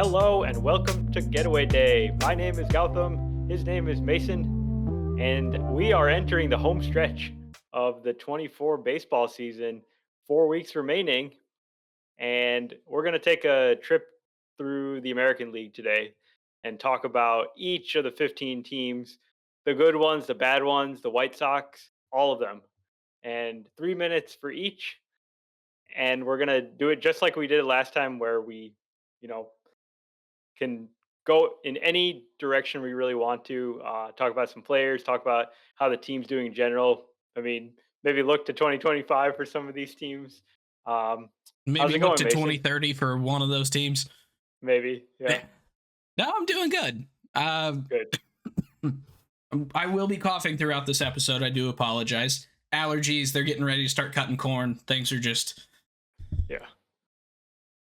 Hello and welcome to Getaway Day. My name is Gautam, his name is Mason, and we are entering the home stretch of the 24 baseball season. 4 weeks remaining, and we're going to take a trip through the American League today and talk about each of the 15 teams, the good ones, the bad ones, the White Sox, all of them, and 3 minutes for each. And we're going to do it just like we did last time, where we, you know, can go in any direction we really want to. Talk about some players, talk about how the team's doing in general. I mean, maybe look to 2025 for some of these teams. Um, how's Maybe it look going, to Mason? 2030 for one of those teams. Maybe, yeah, No, I'm doing good. good. I will be coughing throughout this episode. I do apologize. Allergies, they're getting ready to start cutting corn. Things are Yeah,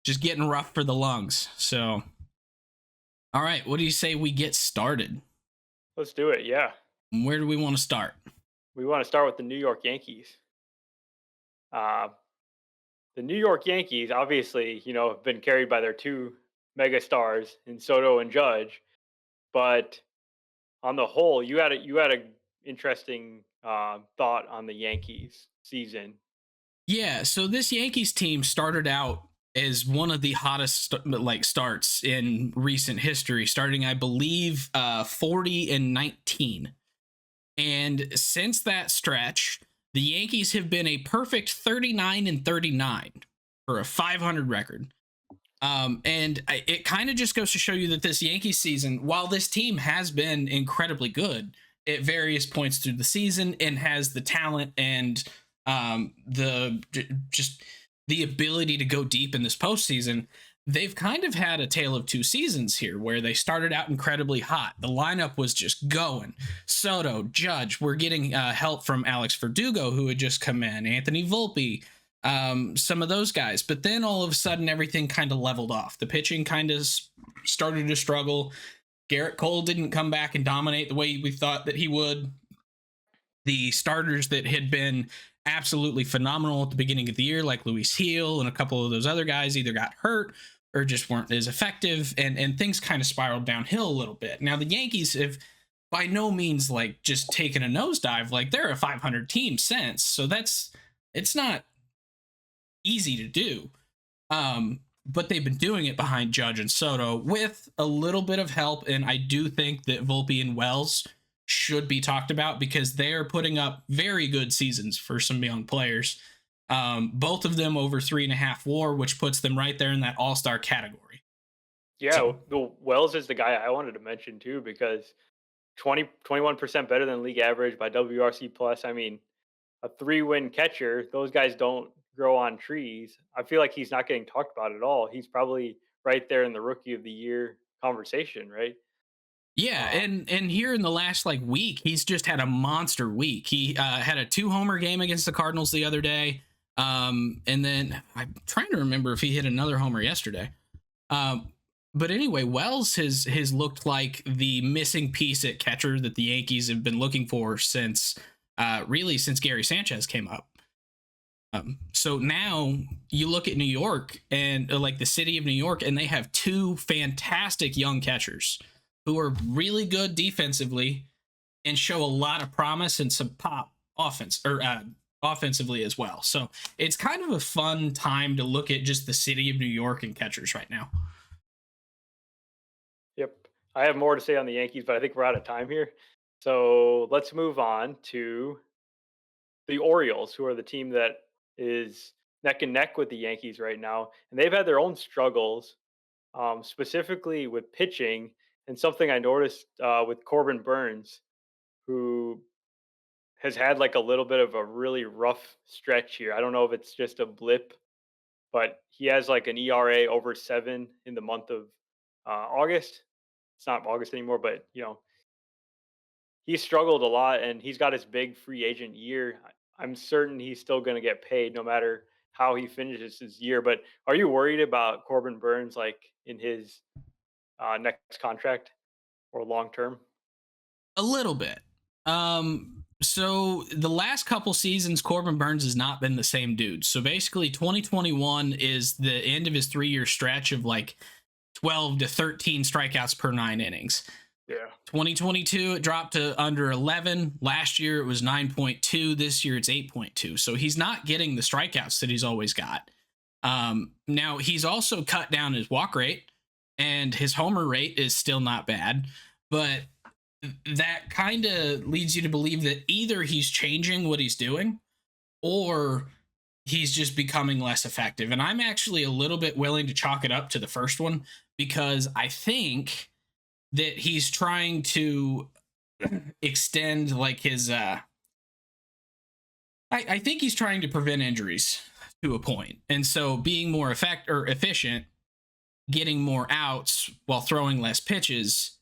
just getting rough for the lungs. So, all right, what do you say we get started? let's do it. Yeah, Where do we want to start? we want to start with the New York Yankees. Uh, the New York Yankees, obviously, have been carried by their two mega stars in Soto and Judge, but on the whole, you had a interesting thought on the Yankees season. Yeah, so this Yankees team started out as one of the hottest starts in recent history, starting I believe 40 and 19. And since that stretch, the Yankees have been a perfect 39 and 39 for a 500 record. It kind of just goes to show you that this Yankees season, while this team has been incredibly good at various points through the season and has the talent and just the ability to go deep in this postseason, they've kind of had a tale of two seasons here where they started out incredibly hot. The lineup was just going. Soto, Judge, we're getting help from Alex Verdugo, who had just come in, Anthony Volpe, some of those guys. But then all of a sudden, everything kind of leveled off. The pitching kind of started to struggle. Garrett Cole didn't come back and dominate the way we thought that he would. The starters that had been absolutely phenomenal at the beginning of the year, like Luis Heel and a couple of those other guys, either got hurt or just weren't as effective, and things kind of spiraled downhill a little bit. Now the Yankees have by no means like just taken a nosedive. Like they're a 500 team since, so it's not easy to do. But they've been doing it behind Judge and Soto with a little bit of help, and I do think that Volpe and Wells should be talked about because they are putting up very good seasons for some young players. Both of them over 3.5 WAR, which puts them right there in that all-star category. Yeah, So the Wells is the guy I wanted to mention too because 21% better than league average by WRC plus. I mean, a 3-win catcher, those guys don't grow on trees. I feel like he's not getting talked about at all. He's probably right there in the rookie of the year conversation, right? yeah, Um, and here in the last like week, he's just had a monster week. He had a 2-homer game against the Cardinals the other day. And then I'm trying to remember if he hit another homer yesterday. But anyway, Wells has looked like the missing piece at catcher that the Yankees have been looking for since since Gary Sanchez came up. So now you look at New York and like the city of New York, and they have two fantastic young catchers who are really good defensively and show a lot of promise and some pop offensively as well. So it's kind of a fun time to look at just the city of New York and catchers right now. yep. I have more to say on the Yankees, but I think we're out of time here. So let's move on to the Orioles, who are the team that is neck and neck with the Yankees right now. And they've had their own struggles, specifically with pitching. And something I noticed with Corbin Burns, who has had like a little bit of a really rough stretch here. I don't know if it's just a blip, but he has like an ERA over 7 in the month of August. It's not August anymore, but he struggled a lot, and he's got his big free agent year. I'm certain he's still going to get paid no matter how he finishes his year. But are you worried about Corbin Burns, like in his next contract or long term? A little bit. So the last couple seasons, Corbin Burns has not been the same dude. So basically, 2021 is the end of his 3-year stretch of like 12 to 13 strikeouts per 9 innings. Yeah. 2022, it dropped to under 11. Last year, it was 9.2. This year, it's 8.2. So he's not getting the strikeouts that he's always got. Now, he's also cut down his walk rate, and his homer rate is still not bad. But that kind of leads you to believe that either he's changing what he's doing or he's just becoming less effective. And I'm actually a little bit willing to chalk it up to the first one because I think that he's trying to extend like his I think he's trying to prevent injuries to a point. And so being more efficient, getting more outs while throwing less pitches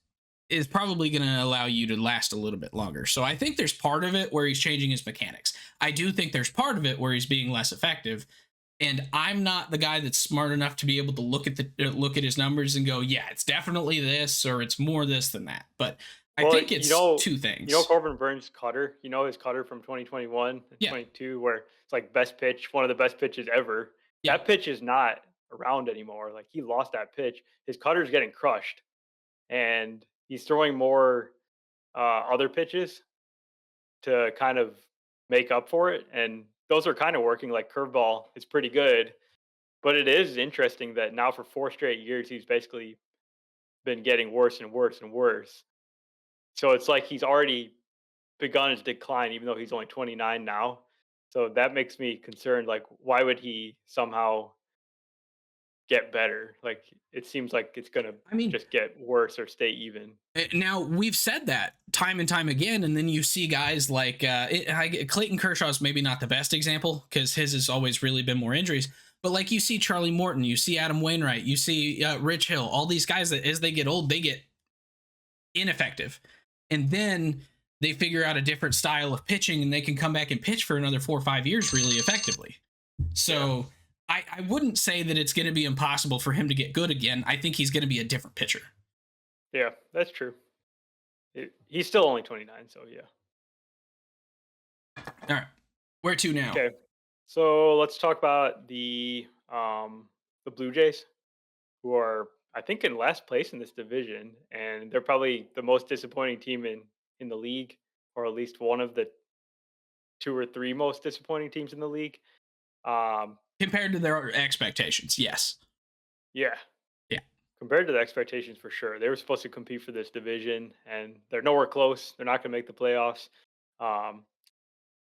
is probably going to allow you to last a little bit longer. So I think there's part of it where he's changing his mechanics. I do think there's part of it where he's being less effective. And I'm not the guy that's smart enough to be able to look at his numbers and go, yeah, it's definitely this or it's more this than that. But I Well, think it's two things. Corbin Burns' cutter. You know his cutter from 2021 and Yeah. 22, where it's like best pitch, one of the best pitches ever. Yeah. That pitch is not around anymore. Like he lost that pitch. His cutter's getting crushed, and he's throwing more other pitches to kind of make up for it. And those are kind of working. Like curveball is pretty good, but it is interesting that now for 4 straight years he's basically been getting worse and worse and worse. So it's like he's already begun his decline, even though he's only 29 now. So that makes me concerned. Like, why would he somehow get better? Like, it seems like it's gonna I mean, just get worse or stay even. now we've said that time and time again, and then you see guys like Clayton Kershaw's maybe not the best example because his has always really been more injuries. But like you see Charlie Morton, you see Adam Wainwright, you see Rich Hill, all these guys that as they get old, they get ineffective, and then they figure out a different style of pitching, and they can come back and pitch for another 4 or 5 years really effectively. So. Yeah. I wouldn't say that it's going to be impossible for him to get good again. I think he's going to be a different pitcher. Yeah, that's true. He's still only 29, so yeah. All right, where to now? Okay, so let's talk about the Blue Jays, who are I think in last place in this division, and they're probably the most disappointing team in the league, or at least one of the 2 or 3 most disappointing teams in the league. Compared to their expectations, yes. Yeah. Yeah. Compared to the expectations, for sure. They were supposed to compete for this division, and they're nowhere close. They're not going to make the playoffs.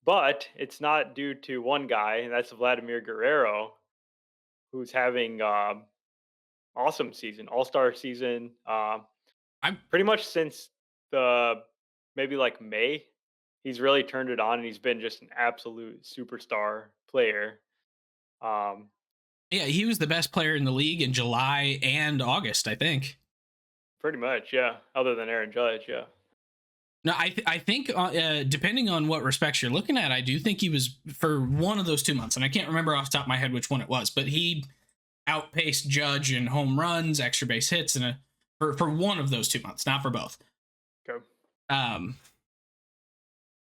But it's not due to one guy, and that's Vladimir Guerrero, who's having awesome season, all-star season. I'm pretty much since the maybe like May, he's really turned it on, and he's been just an absolute superstar player. Yeah, he was the best player in the league in July and August, I think. Pretty much, yeah. Other than Aaron Judge, yeah. No, I think depending on what respects you're looking at, I do think he was for one of those 2 months, and I can't remember off the top of my head which one it was, but he outpaced Judge in home runs, extra base hits, and for one of those 2 months, not for both. Okay.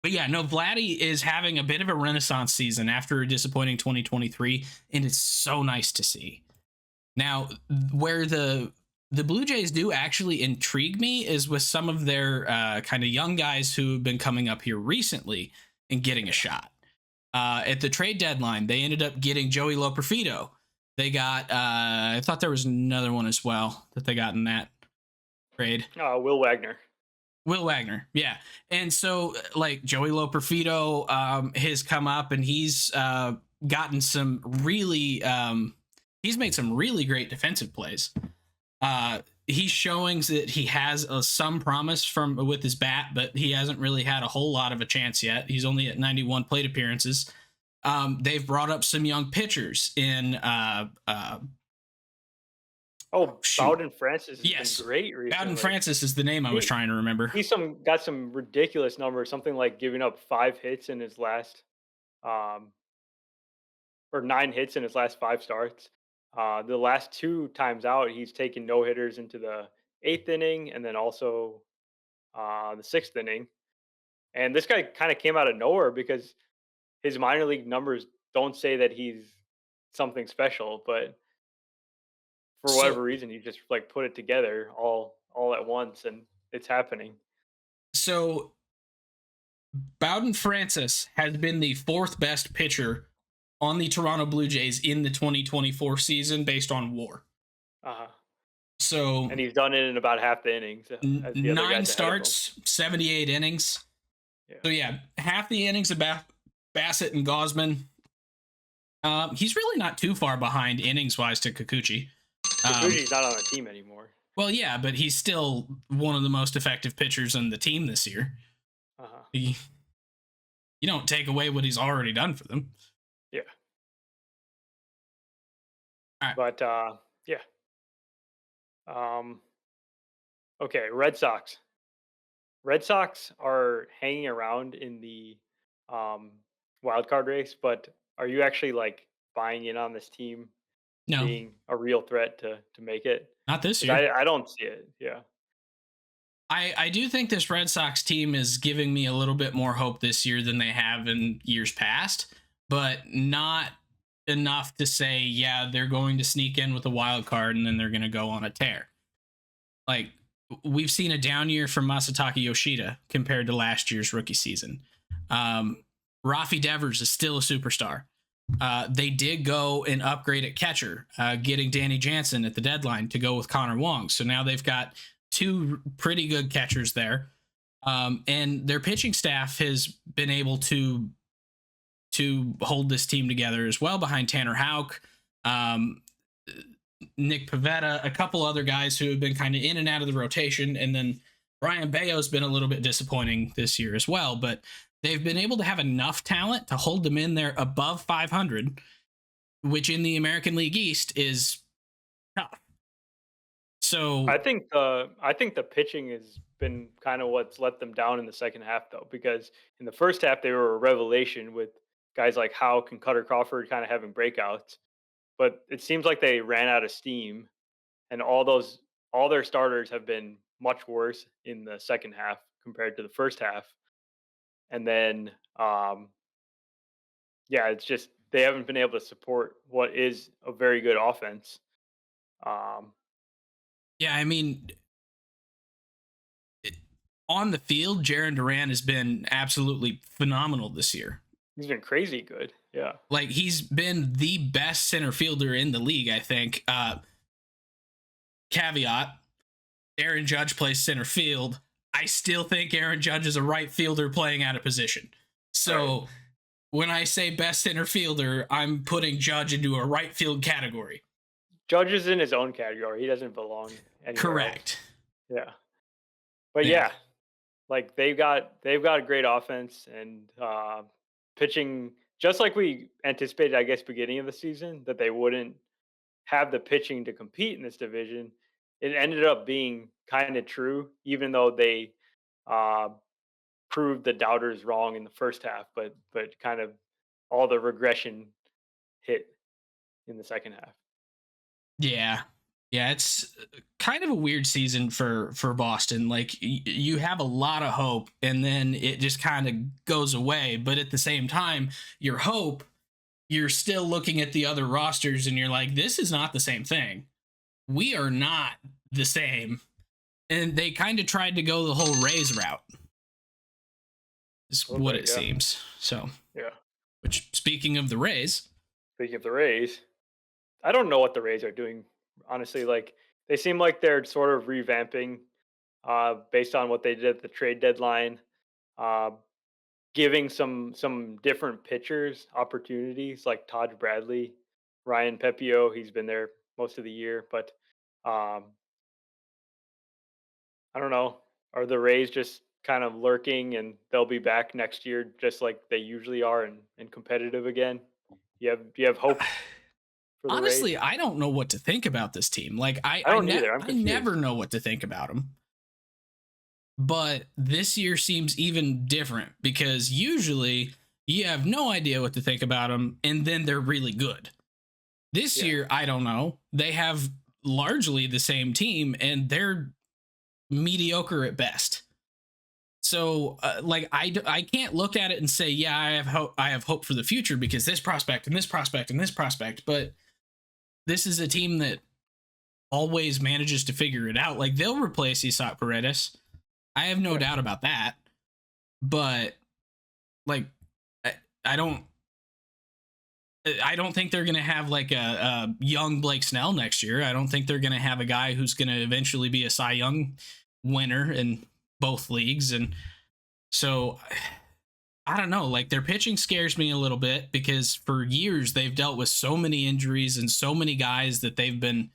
But yeah, no, Vladdy is having a bit of a renaissance season after a disappointing 2023, and it's so nice to see. Now, where the Blue Jays do actually intrigue me is with some of their kind of young guys who have been coming up here recently and getting a shot. At the trade deadline, they ended up getting Joey Loperfido. They got, I thought there was another one as well that they got in that trade. Will Wagner. Will Wagner, yeah. And so, like, Joey Loperfido has come up, and he's gotten some really, he's made some really great defensive plays. He's showing that he has some promise with his bat, but he hasn't really had a whole lot of a chance yet. He's only at 91 plate appearances. They've brought up some young pitchers in. Bowden Francis has been great recently. Bowden Francis is the name I was trying to remember. He's got some ridiculous numbers, something like giving up 5 hits in his last, or 9 hits in his last 5 starts. The last 2 times out, he's taken no hitters into the 8th inning, and then also the 6th inning. And this guy kind of came out of nowhere because his minor league numbers don't say that he's something special, but for So whatever reason, he just like put it together all at once, and it's happening. so Bowden Francis has been the fourth best pitcher on the Toronto Blue Jays in the 2024 season based on WAR. Uh-huh. So And he's done it in about half the innings as the other nine guys ahead of him. starts, 78 innings. Yeah. So yeah, half the innings of Bassett and Gosman. He's really not too far behind innings wise to Kikuchi. Kikuchi's not on the team anymore. Well, yeah, but he's still one of the most effective pitchers on the team this year. Uh-huh. You don't take away what he's already done for them. Yeah. All right. But yeah. Okay, Red Sox. Red Sox are hanging around in the um wild card race, but are you actually like buying in on this team No, being a real threat to make it? not this Because year. I don't see it. Yeah. I do think this Red Sox team is giving me a little bit more hope this year than they have in years past, but not enough to say, yeah, they're going to sneak in with a wild card and then they're going to go on a tear. Like, we've seen a down year from Masataka Yoshida compared to last year's rookie season. Rafi Devers is still a superstar. They did go and upgrade at catcher, getting Danny Jansen at the deadline to go with Connor Wong. So now they've got two pretty good catchers there. And their pitching staff has been able to hold this team together as well behind Tanner Houck, Nick Pivetta, a couple other guys who have been kind of in and out of the rotation. And then Brian Bayo's been a little bit disappointing this year as well, but they've been able to have enough talent to hold them in there above 500, which in the American League East is tough. So I think the pitching has been kind of what's let them down in the second half, though, because in the first half they were a revelation with guys like Houck and Cutter Crawford kind of having breakouts, but it seems like they ran out of steam, and all their starters have been much worse in the second half compared to the first half, and then yeah, it's just they haven't been able to support what is a very good offense. Um, yeah, I mean, on the field, Jaron Duran has been absolutely phenomenal this year. he's been crazy good. Yeah. Like, he's been the best center fielder in the league, I think. Caveat, Aaron Judge plays center field. I still think Aaron Judge is a right fielder playing out of position. So Right. when I say best center fielder, I'm putting Judge into a right field category. Judge is in his own category. He doesn't belong anywhere Correct. else. Yeah. But Yeah. yeah, like they've got a great offense and pitching just like we anticipated, I guess, beginning of the season that they wouldn't have the pitching to compete in this division. It ended up being kind of true, even though they uh, proved the doubters wrong in the first half, but kind of all the regression hit in the second half. Yeah. Yeah, it's kind of a weird season for Boston. Like, you have a lot of hope and then it just kind of goes away, but at the same time, your hope, you're still looking at the other rosters and you're like, this is not the same thing. We are not the same. And they kind of tried to go the whole Rays route. Is A little what bit, it yeah. seems. So, Yeah. which, speaking of the Rays, Speaking of the Rays, I don't know what the Rays are doing. Honestly, like they seem like they're sort of revamping based on what they did at the trade deadline, uh, giving some different pitchers opportunities like Todd Bradley, Ryan Pepio. He's been there most of the year, but um, I don't know. Are the Rays just kind of lurking and they'll be back next year just like they usually are and competitive again? Do you have hope for the Rays? honestly, I don't know what to think about this team. Like, I don't either. I'm I never confused. know what to think about them. But this year seems even different because usually you have no idea what to think about them and then they're really good. This Yeah. year, I don't know. They have largely the same team and they're mediocre at best. So, like, I can't look at it and say, yeah, I have hope for the future because this prospect and this prospect and this prospect. But this is a team that always manages to figure it out. Like they'll replace Isaac Paredes. I have no Yeah. doubt about that. But like I, I don't I don't think they're going to have like a young Blake Snell next year. I don't think they're going to have a guy who's going to eventually be a Cy Young winner in both leagues. And so I don't know. Like their pitching scares me a little bit because for years they've dealt with so many injuries and so many guys that they've been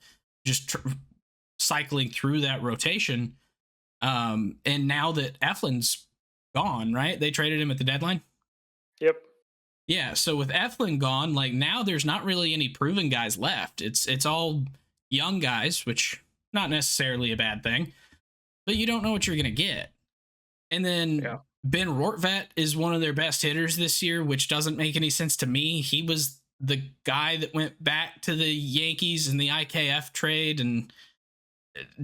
just cycling through that rotation. And now that Eflin's gone, right? They traded him at the deadline. Yep. Yeah, so with Eflin gone, like now there's not really any proven guys left. It's all young guys, which not necessarily a bad thing, but you don't know what you're gonna get. And then Yeah. Ben Rortvet is one of their best hitters this year, which doesn't make any sense to me. He was the guy that went back to the Yankees in the IKF trade and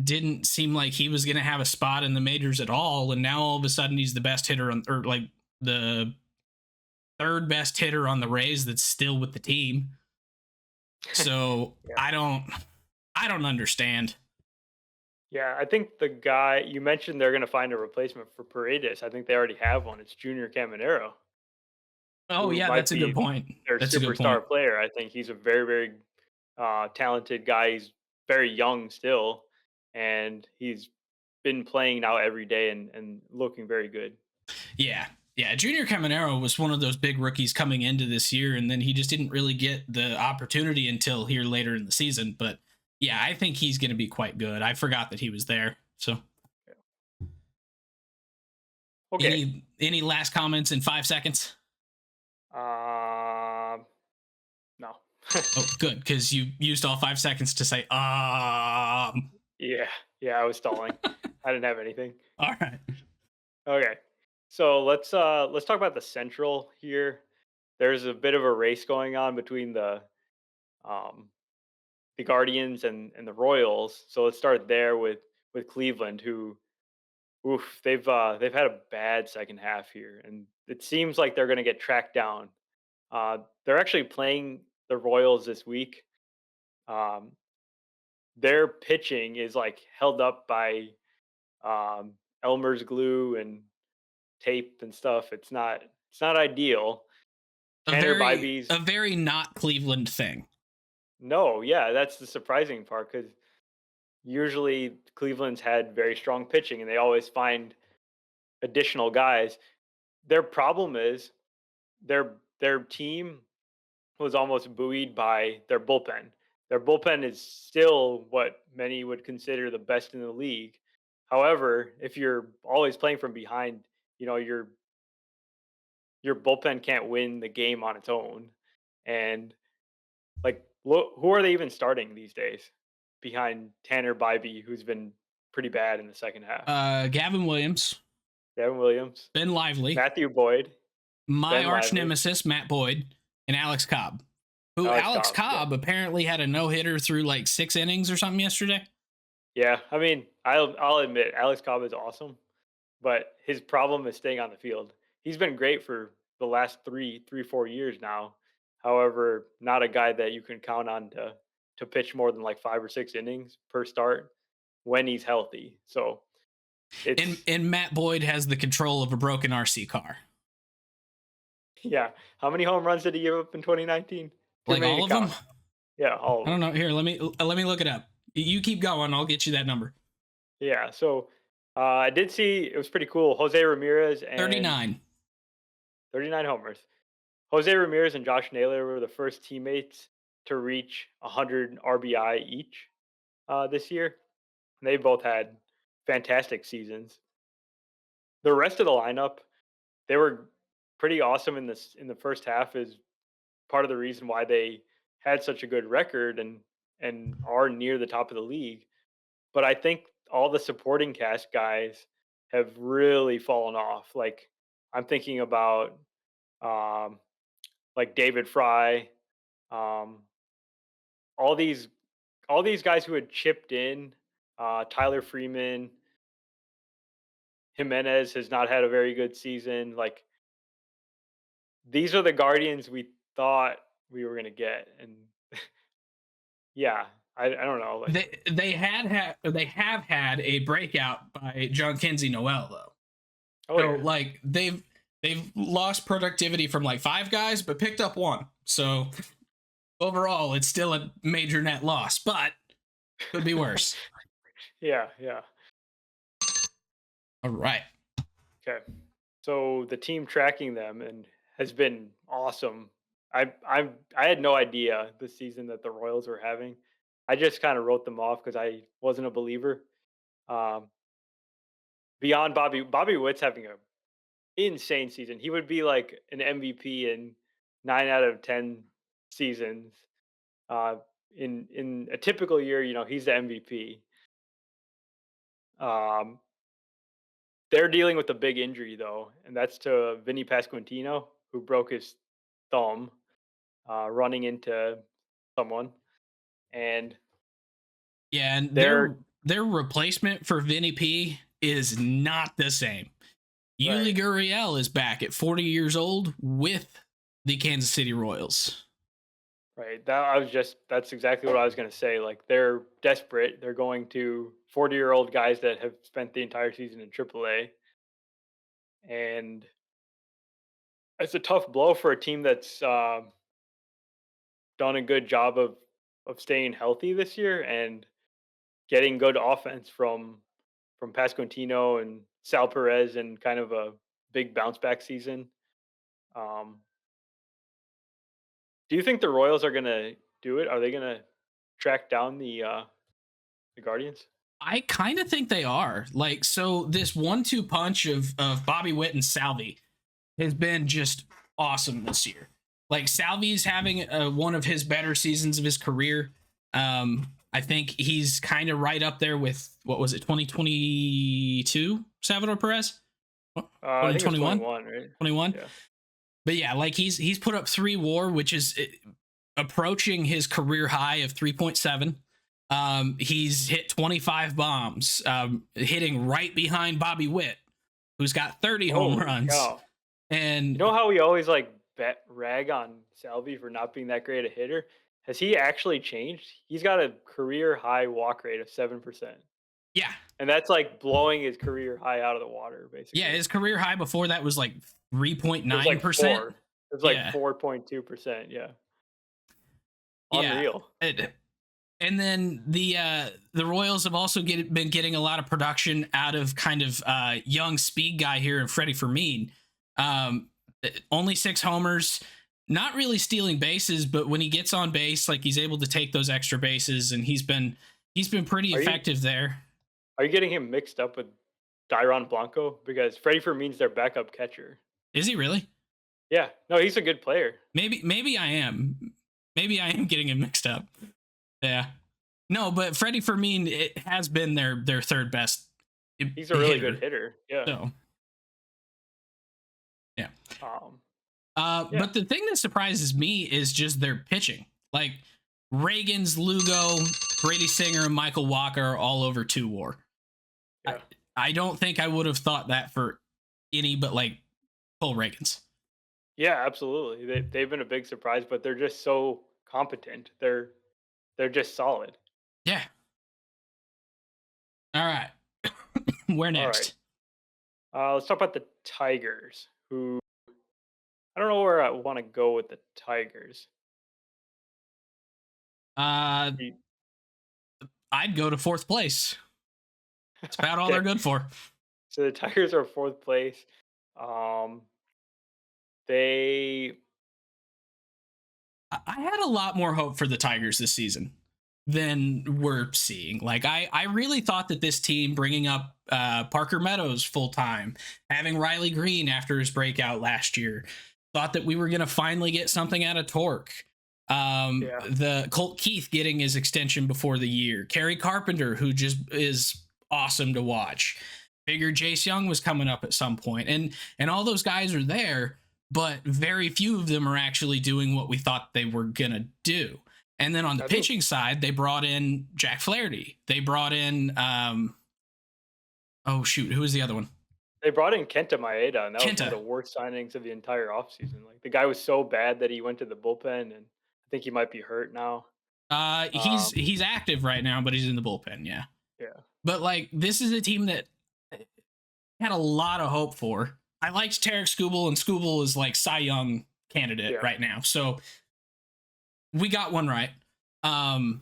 didn't seem like he was gonna have a spot in the majors at all. And now all of a sudden he's the best hitter on, or like the third best hitter on the Rays that's still with the team. So Yeah. I don't understand. Yeah, I think the guy you mentioned they're going to find a replacement for Paredes. I think they already have one. It's Junior Caminero, Oh who yeah, might that's a good be point. their That's a good point. superstar player. I think he's a very, very talented guy. He's very young still, and he's been playing now every day and looking very good. Yeah. Yeah, Junior Caminero was one of those big rookies coming into this year, and then he just didn't really get the opportunity until here later in the season. But yeah, I think he's going to be quite good. I forgot that he was there. So Okay. any last comments in 5 seconds? Um, no. Oh, good, because you used all 5 seconds to say Yeah, yeah, I was stalling. I didn't have anything. All right. Okay. So let's talk about the Central here. There's a bit of a race going on between um the Guardians and the Royals. So let's start there with Cleveland, who oof, they've had a bad second half here, and it seems like they're going to get tracked down. They're actually playing the Royals this week. Um, their pitching is like held up by Elmer's glue and tape and stuff. It's not ideal. Tanner Bybee's A very not Cleveland thing. no, yeah, that's the surprising part because usually Cleveland's had very strong pitching and they always find additional guys. Their problem is their team was almost buoyed by their bullpen. Their bullpen is still what many would consider the best in the league. However, if you're always playing from behind, your bullpen can't win the game on its own. And like, look, who are they even starting these days behind Tanner Bybee, who's been pretty bad in the second half? Gavin Williams, Devin Williams, Ben Lively, Matthew Boyd, my Ben arch Lively, nemesis Matt Boyd, and Alex Cobb. Who Alex Alex Cobb. Yeah. Cobb apparently had a no hitter through like 6 innings or something yesterday. Yeah, I mean, I'll admit Alex Cobb is awesome, but his problem is staying on the field. He's been great for the last 4 years now. However, not a guy that you can count on to pitch more than like 5 or 6 innings per start when he's healthy. So And it's Matt Boyd has the control of a broken RC car. yeah. How many home runs did he give up in 2019? Too Like many all to of them? count. Yeah, all of I don't them. know. Here, let me look it up. You keep going. I'll get you that number. Yeah. So I did see it was pretty cool. Jose Ramirez and 39. 39 homers. Jose Ramirez and Josh Naylor were the first teammates to reach 100 RBI each this year. They both had fantastic seasons. The rest of the lineup, they were pretty awesome in the first half. Is part of the reason why they had such a good record and are near the top of the league. But I think all the supporting cast guys have really fallen off. Like I'm thinking about um, like David Fry, um, all these all these guys who had chipped in. Tyler Freeman, Jimenez has not had a very good season. Like these are the Guardians we thought we were gonna get, and yeah, I don't know. Like, They have had a breakout by John Kinsey Noel though. oh So yeah, like they've lost productivity from like five guys, but picked up one. So overall, it's still a major net loss, but could be worse. yeah, yeah. All right. Okay. So the team tracking them and has been awesome. I had no idea this season that the Royals were having. I just kind of wrote them off because I wasn't a believer. Um, beyond Bobby Witt's having a insane season. He would be like an MVP in 9 out of 10 seasons. Uh, in a typical year, he's the MVP. Um, they're dealing with a big injury though, and that's to Vinny Pasquantino, who broke his thumb running into someone, and Yeah, and they're their replacement for Vinny P is not the same. Yuli right, Gurriel is back at 40 years old with the Kansas City Royals. right. That's exactly what I was going to say. Like they're desperate. They're going to 40-year-old guys that have spent the entire season in AAA, and it's a tough blow for a team that's done a good job of staying healthy this year and getting good offense from Pasquantino and Sal Perez and kind of a big bounce back season. Um, do you think the Royals are gonna do it? Are they gonna track down the Guardians? I kind of think they are. Like, so this 1-2 punch of Bobby Witt and Salvi has been just awesome this year. Like Salvi's having one of his better seasons of his career. I think he's kind of right up there with what was it, 2022 Salvador Perez, I think it's 2021, 21, right? 21. Yeah. But yeah, like he's put up 3 WAR, which is approaching his career high of 3.7. He's hit 25 bombs, hitting right behind Bobby Witt, who's got 30 home Holy runs. cow! You And know how we always like rag on Salvi for not being that great a hitter? Has he actually changed? He's got a career high walk rate of 7%, yeah, and that's like blowing his career high out of the water, yeah, basically. his career high before that was like It was like 3.9%. 4. It was like Yeah, 4.2%. Yeah, yeah. unreal. And then the Royals have also been getting a lot of production out of kind of young speed guy here in Freddie Fermin. Um, only 6 homers, not really stealing bases, but when he gets on base, like he's able to take those extra bases, and he's been pretty Are you effective there. are you getting him mixed up with Dairon Blanco because Freddie Fermin's their backup catcher? Is he really? Yeah, no, he's a good player. Maybe I am. Maybe I am getting him mixed up. Yeah. No, but Freddie Fermin, it has been their third best He's a really good hitter. hitter. Yeah. So yeah. Um, yeah. But the thing that surprises me is just their pitching. Like Reagan's, Lugo, Brady Singer, and Michael Walker are all over 2 WAR. I, Yeah. I don't think I would have thought that for any but like Cole Reagan's. Yeah, absolutely. They've been a big surprise, but they're just so competent. They're just solid. Yeah. All right. Where All right. next? Let's talk about the Tigers, who I don't know where I want to go with the Tigers. Uh, You- I'd go to 4th place. That's about all they're Okay. good for. So the Tigers are fourth place. Um, they I had a lot more hope for the Tigers this season than we're seeing. Like I really thought that this team bringing up Parker Meadows full time, having Riley Green after his breakout last year, thought that we were going to finally get something out of Torque. yeah. The Colt Keith getting his extension before the year, Kerry Carpenter, who just is awesome to watch. Figured Jace Young was coming up at some point, and all those guys are there, but very few of them are actually doing what we thought they were gonna do. And then on the I think pitching side, they brought in Jack Flaherty. They brought in oh shoot, who was the other one? they brought in Kenta Maeda, and that was one of Kenta. the worst signings of the entire offseason. Like the guy was so bad that he went to the bullpen, and I think he might be hurt now. He's active right now, but he's in the bullpen. Yeah, Yeah, but like this is a team that had a lot of hope for. I liked Tarek Skubal, and Skubal is like Cy Young candidate yeah. right now. So we got one right. Um,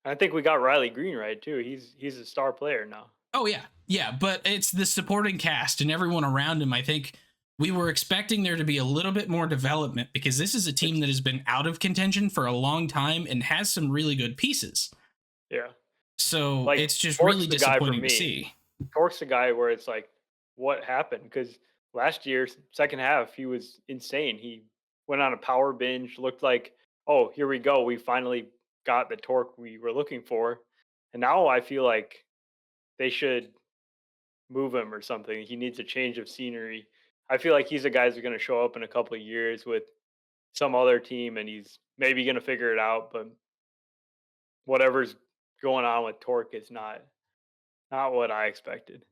I think we got Riley Green right too. He's a star player now. oh yeah, yeah, but it's the supporting cast and everyone around him. I think we were expecting there to be a little bit more development because this is a team It's that has been out of contention for a long time and has some really good pieces. yeah. So Like it's just Tork's really the guy for disappointing to me. see. Tork's the guy where it's like, what happened? Because last year's second half, he was insane. He went on a power binge, looked like, oh, here we go. We finally got the torque we were looking for. And now I feel like they should move him or something. He needs a change of scenery. I feel like he's a guy who's going to show up in a couple of years with some other team and he's maybe going to figure it out. But whatever's going on with Torque is not what I expected.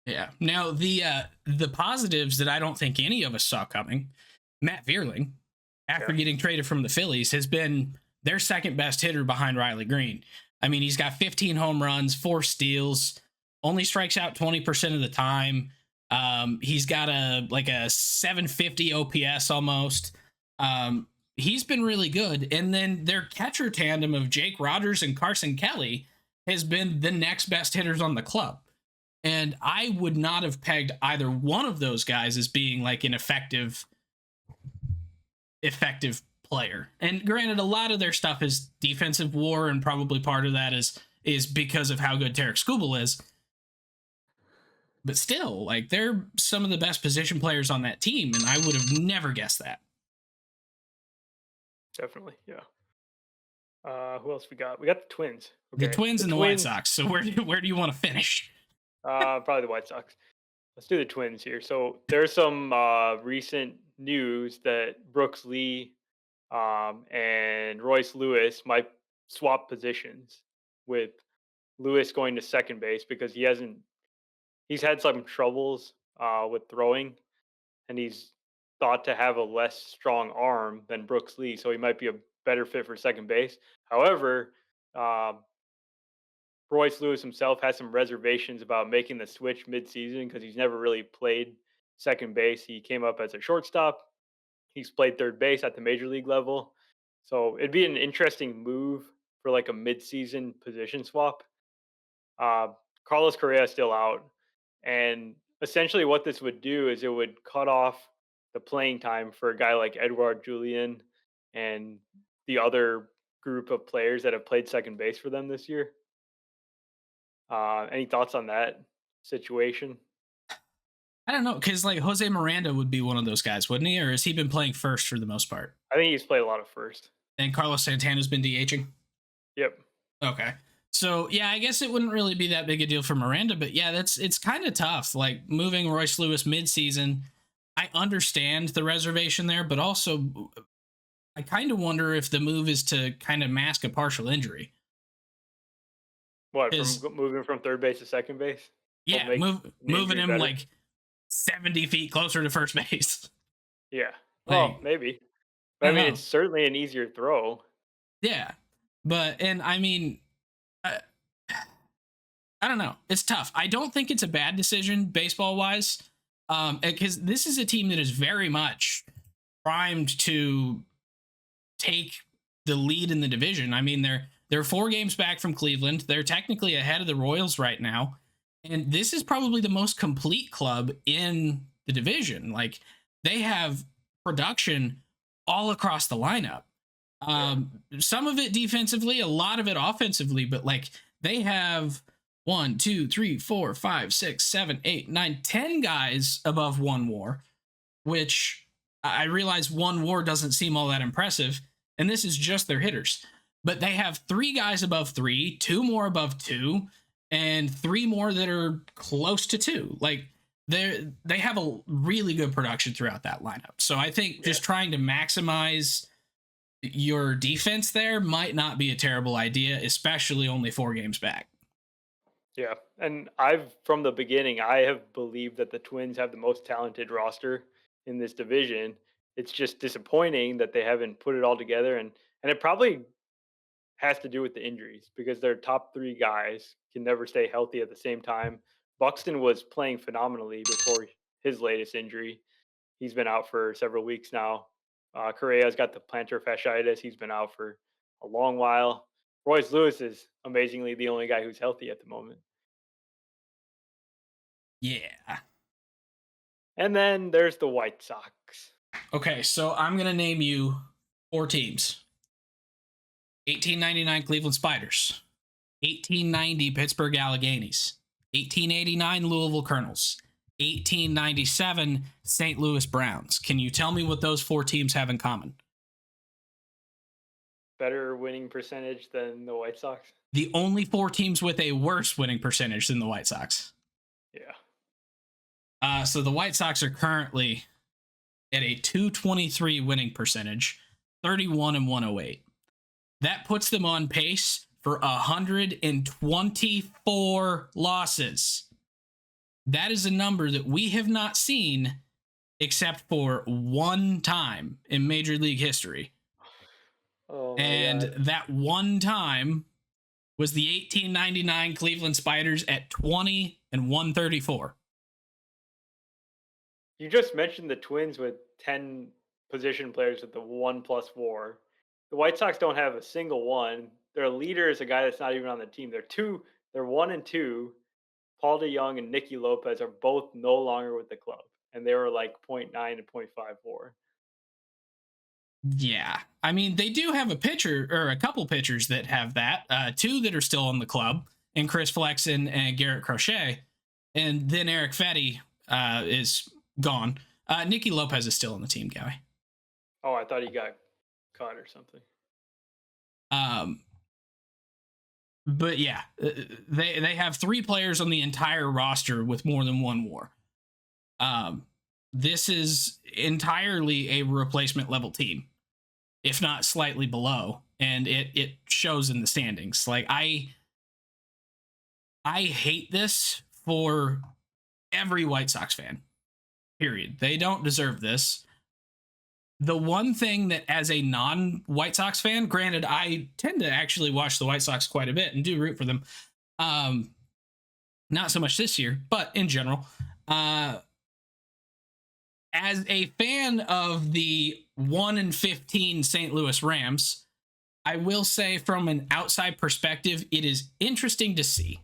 Yeah. Now the positives that I don't think any of us saw coming, Matt Vierling, after Yeah. getting traded from the Phillies, has been their second best hitter behind Riley Green. I mean, he's got 15 home runs, 4 steals, only strikes out 20% of the time. He's got a 750 OPS almost. He's been really good. And then their catcher tandem of Jake Rogers and Carson Kelly has been the next best hitters on the club. And I would not have pegged either one of those guys as being like an effective player. And granted, a lot of their stuff is defensive war, and probably part of that is because of how good Tarek Skubal is. But still, like they're some of the best position players on that team, and I would have never guessed that. Definitely. Yeah. Who else we got? We got the Twins. The Okay. Twins The and the White Twins, Sox. So where do you want to finish? probably the White Sox. Let's do the Twins here. So there's some recent news that Brooks Lee and Royce Lewis might swap positions with Lewis going to second base because he's had some troubles with throwing and he's thought to have a less strong arm than Brooks Lee, so he might be a better fit for second base. However, um, Royce Lewis himself has some reservations about making the switch midseason because he's never really played second base. He came up as a shortstop. He's played third base at the major league level. So it'd be an interesting move for like a midseason position swap. Uh, Carlos Correa is still out. And essentially, what this would do is it would cut off the playing time for a guy like Edouard Julian and the other group of players that have played second base for them this year. Any thoughts on that situation? I don't know, because like Jose Miranda would be one of those guys, wouldn't he? Or has he been playing first for the most part? I think he's played a lot of first. And Carlos Santana's been DHing. Yep. Okay. So yeah, I guess it wouldn't really be that big a deal for Miranda, but yeah, it's kind of tough. Like moving Royce Lewis midseason, I understand the reservation there, but also I kind of wonder if the move is to kind of mask a partial injury. What from Because moving from third base to second base will yeah, make an moving injury him better? like 70 feet closer to first base. Yeah. Well, Like maybe. I But I don't mean, know. it's certainly an easier throw. Yeah, but and I mean, I, I don't know. It's tough. I don't think it's a bad decision baseball wise, because this is a team that is very much primed to take the lead in the division. I mean, they're 4 games back from Cleveland. They're technically ahead of the Royals right now, and this is probably the most complete club in the division. Like they have production all across the lineup. Yeah. Some of it defensively, a lot of it offensively, but like they have 10 guys above 1 WAR, which I realize 1 WAR doesn't seem all that impressive, and this is just their hitters. But they have 3 guys above 3, 2 more above 2, and 3 more that are close to 2. Like they have a really good production throughout that lineup. So I think Yeah. just trying to maximize your defense there might not be a terrible idea, especially only 4 games back. Yeah. And I've from the beginning, I have believed that the Twins have the most talented roster in this division. It's just disappointing that they haven't put it all together and it probably has to do with the injuries because their top three guys can never stay healthy at the same time. Buxton was playing phenomenally before his latest injury. He's been out for several weeks now. Correa's got the plantar fasciitis. He's been out for a long while. Royce Lewis is amazingly the only guy who's healthy at the moment. Yeah. And then there's the White Sox. Okay, so I'm going to name you 4 teams. 1899 Cleveland Spiders, 1890 Pittsburgh Alleghenies, 1889 Louisville Colonels, 1897 St. Louis Browns. Can you tell me what those 4 teams have in common? Better winning percentage than the White Sox. The only 4 teams with a worse winning percentage than the White Sox. Yeah. So the White Sox are currently at a 223 winning percentage, 31 and 108. That puts them on pace for 124 losses. That is a number that we have not seen except for one time in Major League history. Oh and God. That one time was the 1899 Cleveland Spiders at 20 and 134. You just mentioned the Twins with 10 position players with the 1+4. The White Sox don't have a single one. Their leader is a guy that's not even on the team. They're 1 and 2. Paul DeYoung and Nicky Lopez are both no longer with the club, and they were like 0.9 and 0.54. Yeah. I mean, they do have a pitcher or a couple pitchers that have that. 2 that are still on the club, and Chris Flexen and Garrett Crochet. And then Eric Fetty is gone. Nicky Lopez is still on the team, Gowie. Oh, I thought he got caught or something. But yeah, they have 3 players on the entire roster with more than 1 WAR. This is entirely a replacement level team, if not slightly below, and it shows in the standings. Like I hate this for every White Sox fan. Period. They don't deserve this. The one thing that, as a non-White Sox fan, granted, I tend to actually watch the White Sox quite a bit and do root for them. Not so much this year, but in general. As a fan of the 1-15 St. Louis Rams, I will say from an outside perspective, it is interesting to see.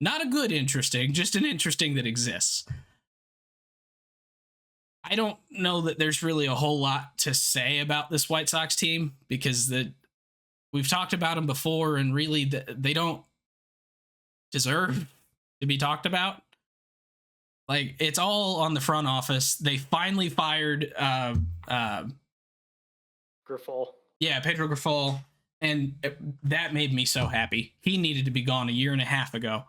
Not a good interesting, just an interesting that exists. I don't know that there's really a whole lot to say about this White Sox team because we've talked about them before, and really they don't deserve to be talked about. Like, it's all on the front office. They finally fired Grifol. Yeah, Pedro Grifol, and that made me so happy. He needed to be gone a year and a half ago.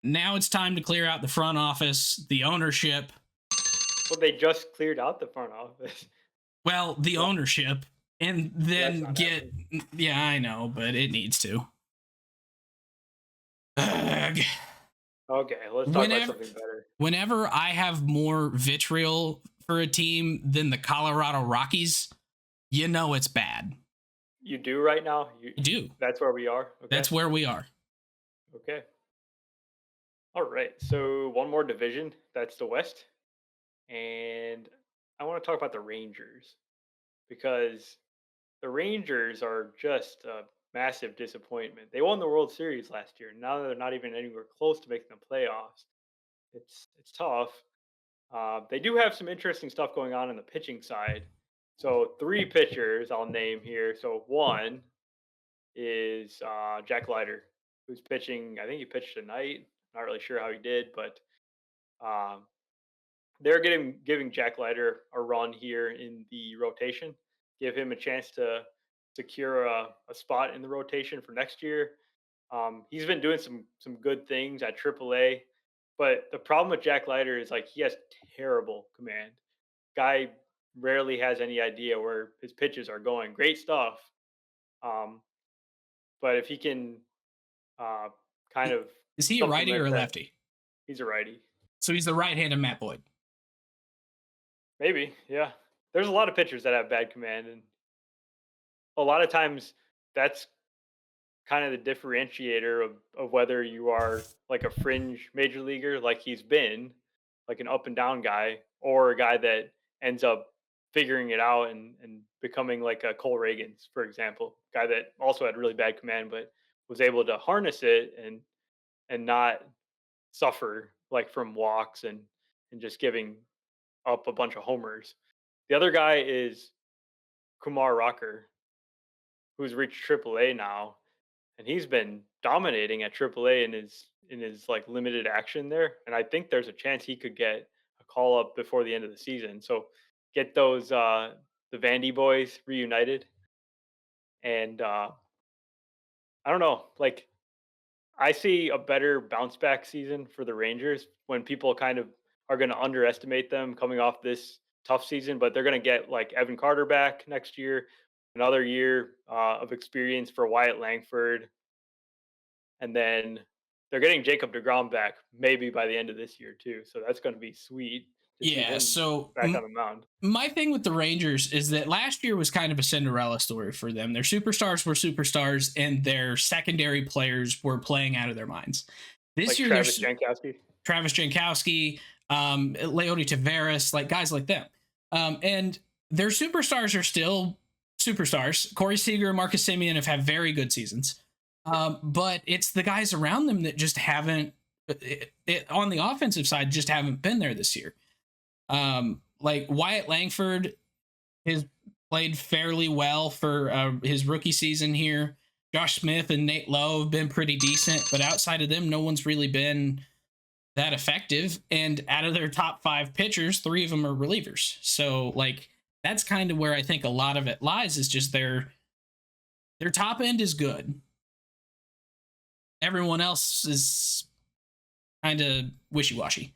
Now it's time to clear out the front office, the ownership. Well, they just cleared out the front office. Well, the ownership, and then get... happening. Yeah, I know, but it needs to. Ugh. Okay, let's talk about something better. Whenever I have more vitriol for a team than the Colorado Rockies, you know it's bad. You do right now? You do. That's where we are? Okay. That's where we are. Okay. All right, so one more division. That's the West. And I want to talk about the Rangers because the Rangers are just a massive disappointment. They won the World Series last year. Now they're not even anywhere close to making the playoffs. It's tough. They do have some interesting stuff going on the pitching side. So 3 pitchers I'll name here. So one is Jack Leiter, who's pitching. I think he pitched tonight. Not really sure how he did, but they're giving Jack Leiter a run here in the rotation. Give him a chance to secure a spot in the rotation for next year. He's been doing some good things at AAA, but the problem with Jack Leiter is like he has terrible command. Guy rarely has any idea where his pitches are going. Great stuff, but if he can kind of is he a righty or a lefty? He's a righty. So he's the right-handed Matt Boyd. Maybe, yeah. There's a lot of pitchers that have bad command, and a lot of times that's kind of the differentiator of whether you are like a fringe major leaguer, like he's been, like an up and down guy, or a guy that ends up figuring it out and becoming like a Cole Reagans, for example, guy that also had really bad command, but was able to harness it and not suffer like from walks and just giving up a bunch of homers. The other guy is Kumar Rocker, who's reached AAA now, and he's been dominating at AAA in his like limited action there. And I think there's a chance he could get a call up before the end of the season. So get those the Vandy boys reunited, and I don't know, like I see a better bounce back season for the Rangers when people kind of are going to underestimate them coming off this tough season, but they're going to get like Evan Carter back next year, another year of experience for Wyatt Langford, and then they're getting Jacob DeGrom back maybe by the end of this year too. So that's going to be sweet to see Yeah. him So back on the mound. my thing with the Rangers is that last year was kind of a Cinderella story for them. Their superstars were superstars, and their secondary players were playing out of their minds. This Like year, Travis there's Jankowski. Travis Jankowski, Leody Taveras, like guys like them. And their superstars are still superstars. Corey Seager and Marcus Simeon have had very good seasons. But it's the guys around them that just haven't, on the offensive side, just haven't been there this year. Like Wyatt Langford has played fairly well for his rookie season here. Josh Smith and Nate Lowe have been pretty decent, but outside of them, no one's really been that effective. And out of their top 5 pitchers, 3 of them are relievers. So like that's kind of where I think a lot of it lies, is just their top end is good. Everyone else is kind of wishy-washy.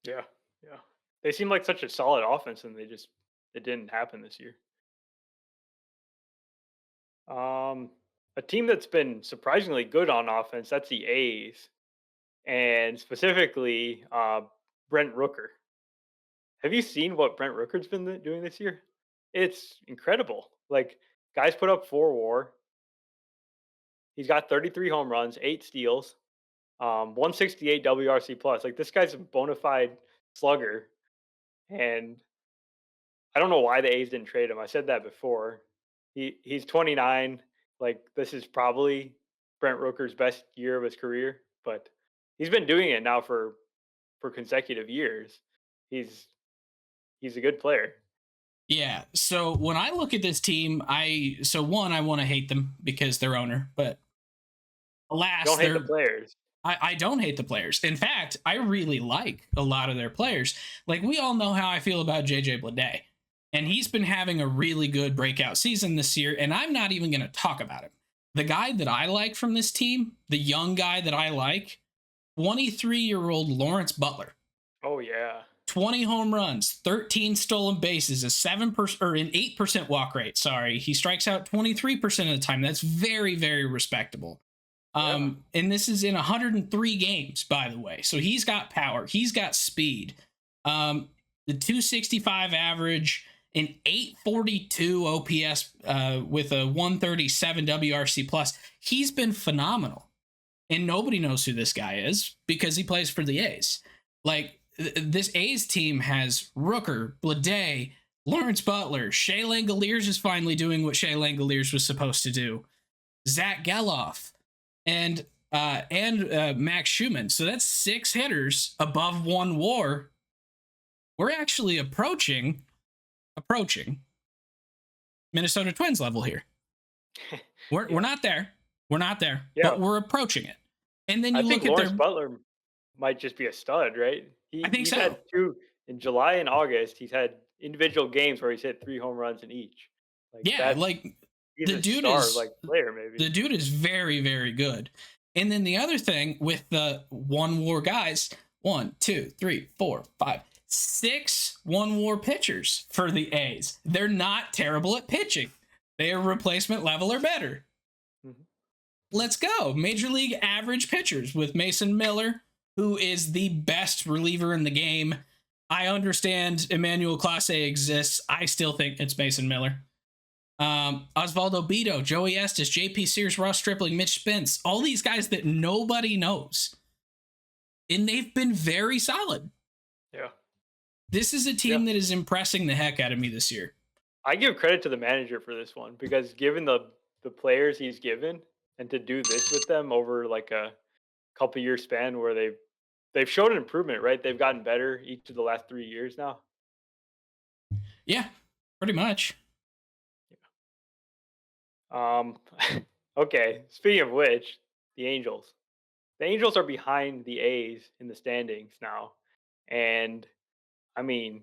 Yeah, yeah. They seem like such a solid offense, and it didn't happen this year. A team that's been surprisingly good on offense, that's the A's, and specifically Brent Rooker. Have you seen what Brent Rooker's been doing this year? It's incredible. Like guys put up 4 WAR. He's got 33 home runs, 8 steals, 168 WRC plus. Like this guy's a bona fide slugger, and I don't know why the A's didn't trade him. I said that before. He's 29. Like this is probably Brent Rooker's best year of his career, but he's been doing it now for consecutive years. He's he's a good player. Yeah. So when I look at this team, I want to hate them because they're owner, but alas, Don't hate the players. I don't hate the players. In fact, I really like a lot of their players. Like we all know how I feel about JJ Bleday, and he's been having a really good breakout season this year. And I'm not even going to talk about him. The guy that I like from this team, the young guy that I like, 23-year-old Lawrence Butler. Oh yeah. 20 home runs, 13 stolen bases, a 7% or an 8% walk rate. Sorry, he strikes out 23% of the time. That's very, very respectable. Yeah. And this is in 103 games, by the way. So he's got power. He's got speed. The 265 average, an 842 OPS with a 137 WRC plus. He's been phenomenal. And nobody knows who this guy is because he plays for the A's. Like, this A's team has Rooker, Bleday, Lawrence Butler, Shea Langoliers is finally doing what Shea Langoliers was supposed to do, Zach Geloff, and Max Schumann. So that's 6 hitters above 1 WAR. We're actually approaching Minnesota Twins level here. We're not there. We're not there, but we're approaching it. And then you I think look Lawrence at Butler might just be a stud, right? I think He's so. had 2 in July and August. He's had individual games where he's hit 3 home runs in each. Like yeah, like he's the a dude star is like player maybe. the dude is very, very good. And then the other thing with the 1 WAR guys, 1, 2, 3, 4, 5, 6 1 WAR pitchers for the A's. They're not terrible at pitching. They are replacement level or better. Mm-hmm. Let's go. Major league average pitchers with Mason Miller, who is the best reliever in the game. I understand Emmanuel Clase exists. I still think it's Mason Miller. Osvaldo Beto, Joey Estes, JP Sears, Ross Stripling, Mitch Spence, all these guys that nobody knows. And they've been very solid. Yeah. This is a Yeah. team that is impressing the heck out of me this year. I give credit to the manager for this one because given the players he's given and to do this with them over like a couple year span where they've showed an improvement, right? They've gotten better each of the last 3 years now. Yeah, pretty much. Um okay, speaking of which, the Angels. The Angels are behind the A's in the standings now. And I mean,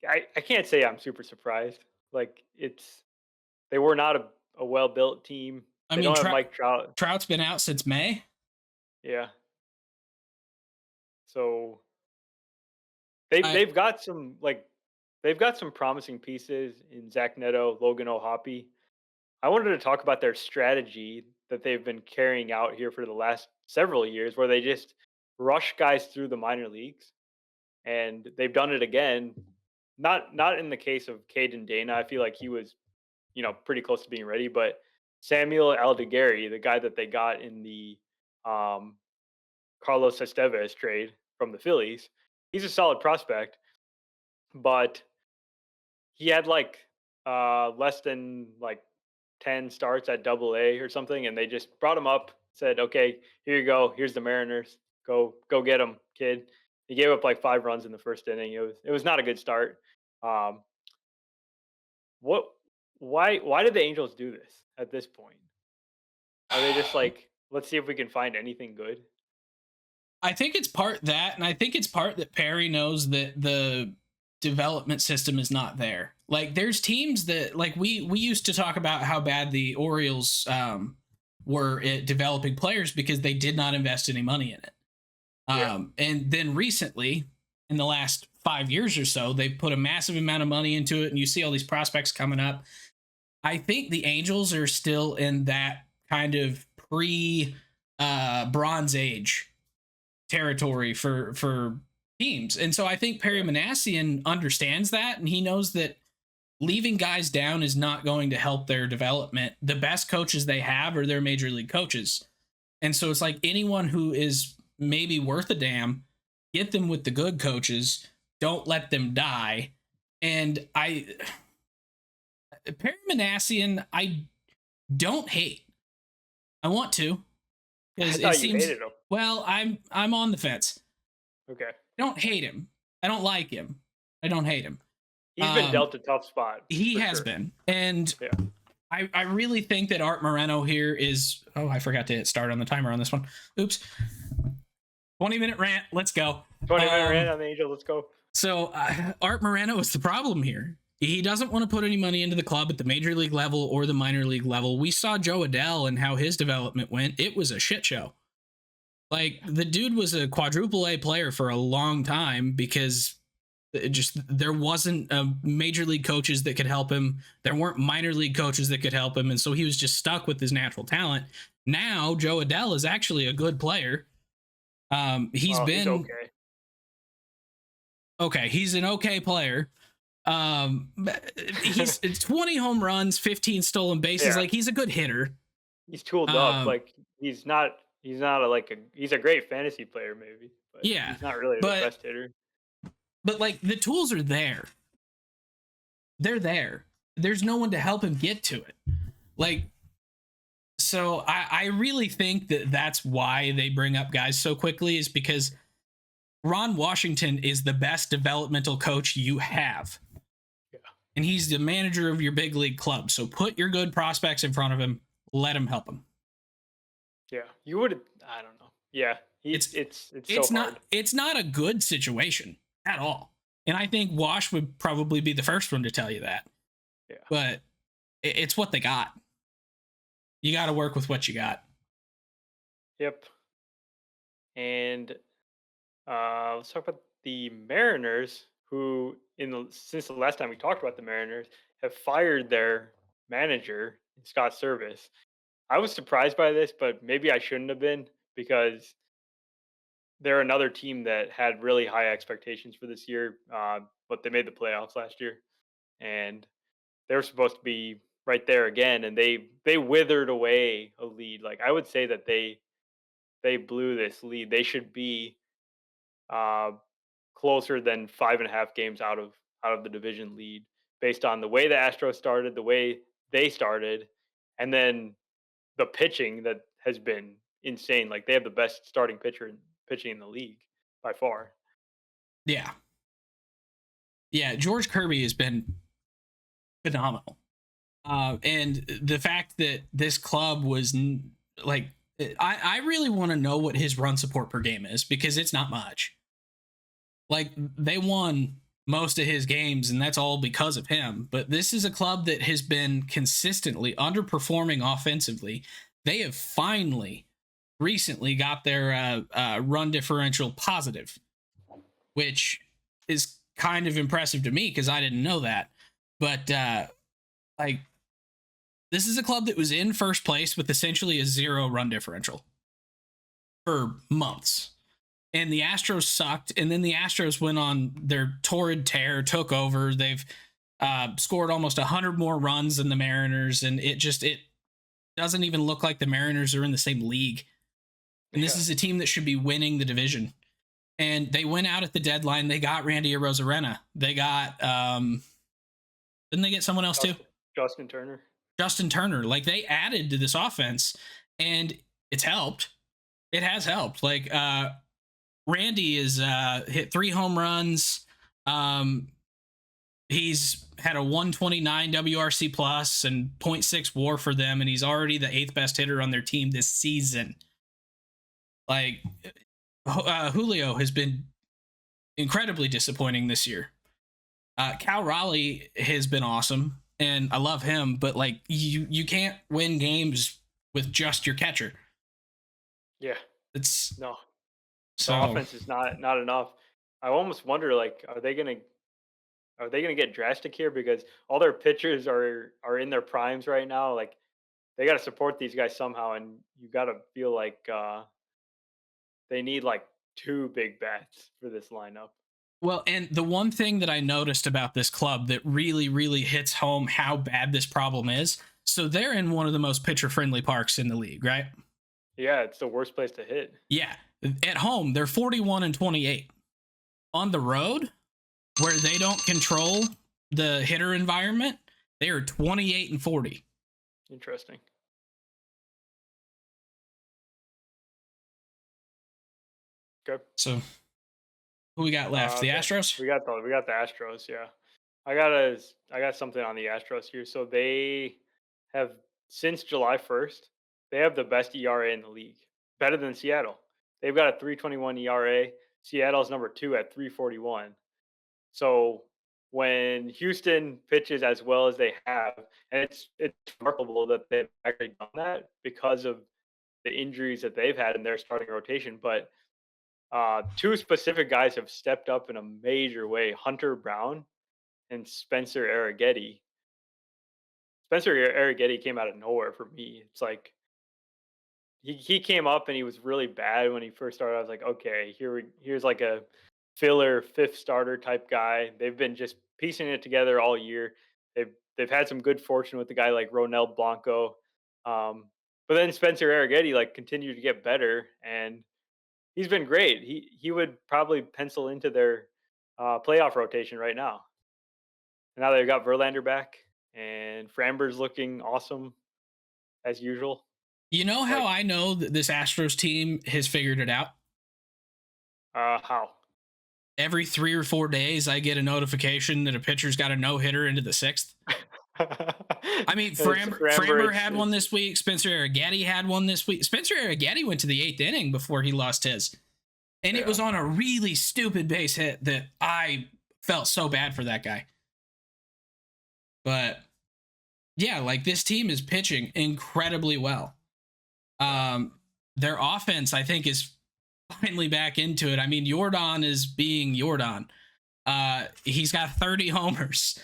I can't say I'm super surprised. Like they were not a well built team. I They mean, don't have Mike Trout. Trout's been out since May. Yeah. So they've I they've got some like they've got some promising pieces in Zach Neto, Logan O'Hoppe. I wanted to talk about their strategy that they've been carrying out here for the last several years, where they just rush guys through the minor leagues, and they've done it again. Not in the case of Caden Dana. I feel like he was, pretty close to being ready, but Samuel Aldegari, the guy that they got in the um, Carlos Estevez trade from the Phillies, he's a solid prospect, but he had like less than like 10 starts at Double A or something, and they just brought him up, said, "Okay, here you go. Here's the Mariners. Go get him, kid." He gave up like 5 runs in the first inning. It was not a good start. Um, what? Why did the Angels do this at this point? Are they just like, let's see if we can find anything good? I think it's part that, and I think it's part that Perry knows that the development system is not there. Like, there's teams that, like, we used to talk about how bad the Orioles were at developing players because they did not invest any money in it. Yeah, And then recently, in the last 5 years or so, they put a massive amount of money into it, and you see all these prospects coming up. I think the Angels are still in that kind of pre Bronze Age territory for teams. And so I think Perry yeah, Manassian understands that, and he knows that leaving guys down is not going to help their development. The best coaches they have are their major league coaches. And so it's like anyone who is maybe worth a damn, get them with the good coaches, don't let them die. And Perry Manassian, I don't hate. I want to I because it thought you seems, hated him. well, I'm on the fence. Okay, I don't hate him. I don't like him. I don't hate him. he's been dealt a tough spot He for has sure. been. And Yeah, I really think that Art Moreno here is. Oh, I forgot to hit start on the timer on this one. Oops. 20-minute rant. Let's go. 20-minute rant on the Angels. Let's go. So Art Moreno is the problem here. He doesn't want to put any money into the club at the major league level or the minor league level. We saw Joe Adell and how his development went. It was a shit show. Like, the dude was a quadruple A player for a long time because there wasn't major league coaches that could help him. There weren't minor league coaches that could help him, and so he was just stuck with his natural talent. Now Joe Adell is actually a good player. He's Well, he's been okay. okay. He's an okay player. He's 20 home runs, 15 stolen bases. Yeah, Like, he's a good hitter. he's tooled up. Um, Like he's not he's a great fantasy player maybe, but yeah, he's not really the but best hitter. like, the tools are there. They're there. There's no one to help him get to it. Like, so I really think that that's why they bring up guys so quickly, is because Ron Washington is the best developmental coach you have. Yeah. And he's the manager of your big league club. So put your good prospects in front of him. Let him help him. Yeah, you would. I don't know. Yeah, It's it's so it's hard. not a good situation at all. And I think Wash would probably be the first one to tell you that. Yeah. But it's what they got. You got to work with what you got. Yep. And let's talk about the Mariners, who since the last time we talked about the Mariners have fired their manager Scott Service. I was surprised by this, but maybe I shouldn't have been because they're another team that had really high expectations for this year, but they made the playoffs last year, and they're supposed to be right there again, and they withered away a lead. Like I would say that they blew this lead. They should be uh, closer than 5.5 games out of the division lead based on the way the Astros started, the way they started, and then the pitching that has been insane. Like they have the best starting pitching in the league by far. Yeah. Yeah. George Kirby has been phenomenal. And the fact that this club was like, I really want to know what his run support per game is because it's not much. Like they won most of his games, and that's all because of him. But this is a club that has been consistently underperforming offensively. They have finally recently got their run differential positive, which is kind of impressive to me because I didn't know that. But like this is a club that was in first place with essentially a 0 run differential for months. And the Astros sucked. And then the Astros went on their torrid tear, took over. They've scored almost 100 more runs than the Mariners. And it doesn't even look like the Mariners are in the same league. And this is a team that should be winning the division. And they went out at the deadline. They got Randy Arozarena. They got, didn't they get someone else too? Justin Turner. Justin Turner. Like they added to this offense and it's helped. It has helped. Like Randy is hit 3 home runs. He's had a 129 WRC plus and 0.6 WAR for them, and he's already the 8th best hitter on their team this season. Like Julio has been incredibly disappointing this year. Cal Raleigh has been awesome, and I love him, but like you can't win games with just your catcher. Yeah, it's no. So the offense is not enough. I almost wonder, like, are they gonna get drastic here because all their pitchers are in their primes right now? Like, they got to support these guys somehow, and you got to feel like they need like 2 big bats for this lineup. Well, and the one thing that I noticed about this club that really, really hits home how bad this problem is. So they're in one of the most pitcher-friendly parks in the league, right? Yeah, it's the worst place to hit. Yeah. At home, they're 41-28. On the road, where they don't control the hitter environment, they are 28-40. Interesting. Okay. So who we got left? The Astros? We got the Astros, yeah. I got something on the Astros here. So they have, since July 1st, they have the best ERA in the league. Better than Seattle. They've got a 3.21 ERA. Seattle's number 2 at 3.41. So when Houston pitches as well as they have, and it's remarkable that they've actually done that because of the injuries that they've had in their starting rotation. But 2 specific guys have stepped up in a major way: Hunter Brown and Spencer Arrighetti. Spencer Arrighetti came out of nowhere for me. It's like he came up and he was really bad when he first started. I was like, okay, here's like a filler 5th starter type guy. They've been just piecing it together all year. They've had some good fortune with the guy like Ronel Blanco. But then Spencer Arrighetti like continued to get better, and he's been great. He would probably pencil into their playoff rotation right now. Now they've got Verlander back, and Framber's looking awesome as usual. You know how I know that this Astros team has figured it out? How? Every 3 or 4 days, I get a notification that a pitcher's got a no-hitter into the 6th. I mean, Framber had one this week. Spencer Arrighetti had one this week. Spencer Arrighetti went to the 8th inning before he lost his. And it was on a really stupid base hit that I felt so bad for that guy. But yeah, like this team is pitching incredibly well. Their offense, I think, is finally back into it. I mean, Jordan is being Jordan. He's got 30 homers,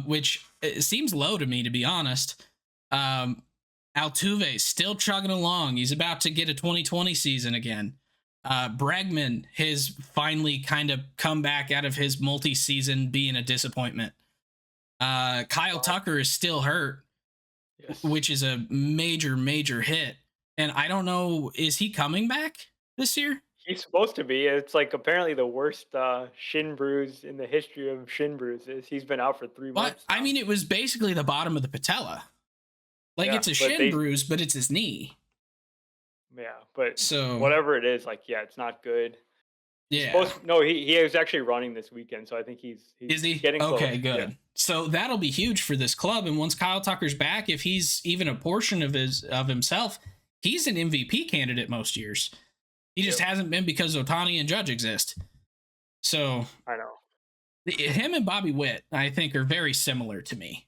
which seems low to me, to be honest. Altuve still chugging along. He's about to get a 2020 season again. Bregman has finally kind of come back out of his multi-season being a disappointment. Kyle Tucker is still hurt, Yes. which is a major hit. And I don't know, is he coming back this year? He's supposed to be. It's like apparently the worst shin bruise in the history of shin bruises. He's been out for 3 But months I now. mean, it was basically the bottom of the patella. Like Yeah, it's a but shin bruise, but it's his knee. but So whatever it is, like, yeah, it's not good. He's yeah. no, he was actually running this weekend, so I think he's Is he? getting close. Okay, good. Yeah. So that'll be huge for this club. And once Kyle Tucker's back, if he's even a portion of himself, he's an MVP candidate most years. He just hasn't been because Ohtani and Judge exist. So I know. him and Bobby Witt, I think, are very similar to me.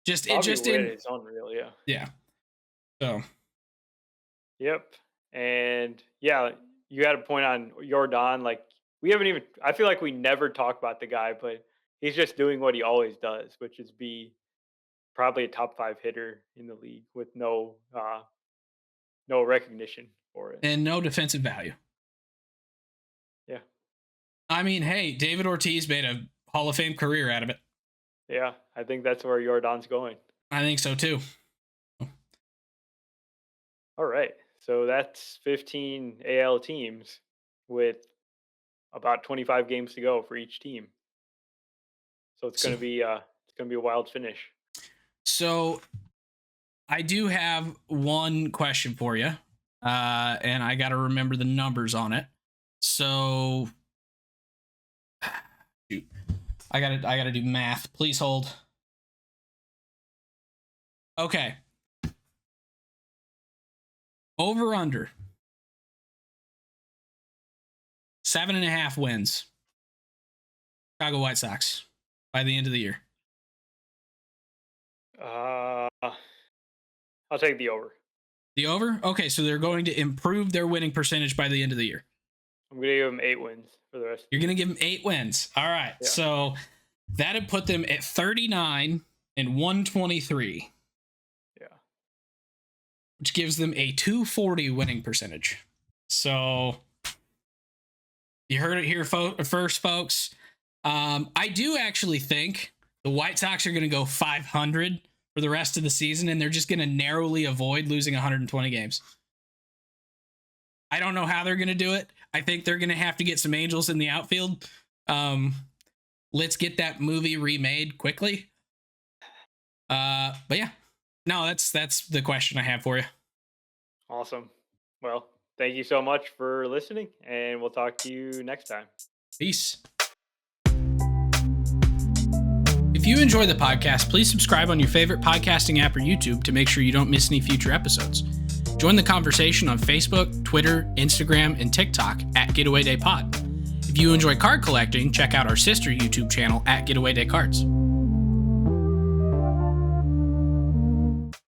Bobby Witt is unreal, yeah. Yeah. So Yep. And yeah, you had a point on Jordan. Like, we haven't even, I feel like we never talk about the guy, but he's just doing what he always does, which is be probably a top 5 hitter in the league with no recognition for it. and no defensive value. Yeah. I mean, hey, David Ortiz made a Hall of Fame career out of it. Yeah. I think that's where Jordan's going. I think so too. All right. So that's 15 AL teams with about 25 games to go for each team. So it's going to be a wild finish. So I do have one question for you, and I got to remember the numbers on it. So, shoot, I gotta do math. Please hold. Okay. Over under 7.5 wins. Chicago White Sox by the end of the year. I'll take the over. The over? Okay, so they're going to improve their winning percentage by the end of the year. I'm going to give them 8 wins for the rest. You're going to give them 8 wins. All right. Yeah. So that'd put them at 39 and 123. Yeah. Which gives them a 240 winning percentage. So you heard it here first, folks. I do actually think the White Sox are going to go 500 for the rest of the season, and they're just going to narrowly avoid losing 120 games. I don't know how they're going to do it. I think they're going to have to get some angels in the outfield. Let's get that movie remade quickly. But yeah, no, that's the question I have for you. Awesome. Well, thank you so much for listening, and we'll talk to you next time. Peace. If you enjoy the podcast, please subscribe on your favorite podcasting app or YouTube to make sure you don't miss any future episodes. Join the conversation on Facebook, Twitter, Instagram, and TikTok at Getaway Day Pod. If you enjoy card collecting, check out our sister YouTube channel at Getaway Day Cards.